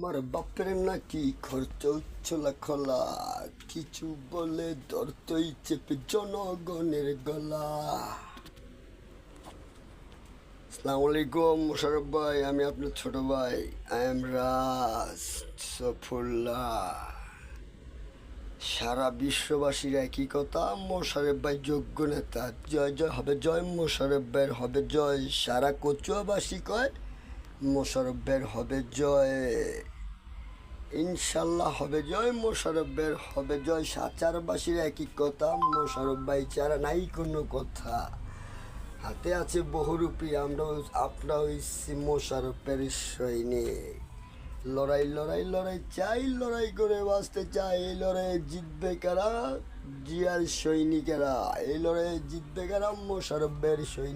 আমার বাপের নাকি খরচ উচ্ছলা খোলা, কিছু বলে ধরতই চেপে জনগণের গলা। আসসালামু আলাইকুম মোশারফ ভাই, আমি আপনার ছোট ভাই। আই এম রাজ সফুল্লাহ। সারা বিশ্ববাসীর একই কথা, মোশারফ ভাই যোগ্য নেতা। জয় জয় হবে জয়, মোশারফ ভাইয়ের হবে জয়। সারা কচুয়াবাসী কয় মোশারফ ভাইয়ের হবে জয়। ইনশাল্লাহ হবে জয়, মোশারফ ভাইয়ের হবে জয়। সাচারবাসীর একই কথা, মোশারফ ভাই ছাড়া নাই কোনো কথা। হাতে আছে বহুরূপী, আপনারা হইছি মোশারফের সৈনিক। লড়াই লড়াই লড়াই চাই, লড়াই করে বাঁচতে চাই। এই লড়াইয়ে জিতবে কারা? জিয়ার সৈনিকেরা। এই লড়াইয়ে জিতবে কারা? মোশারফ ভাইয়ের সৈনিক।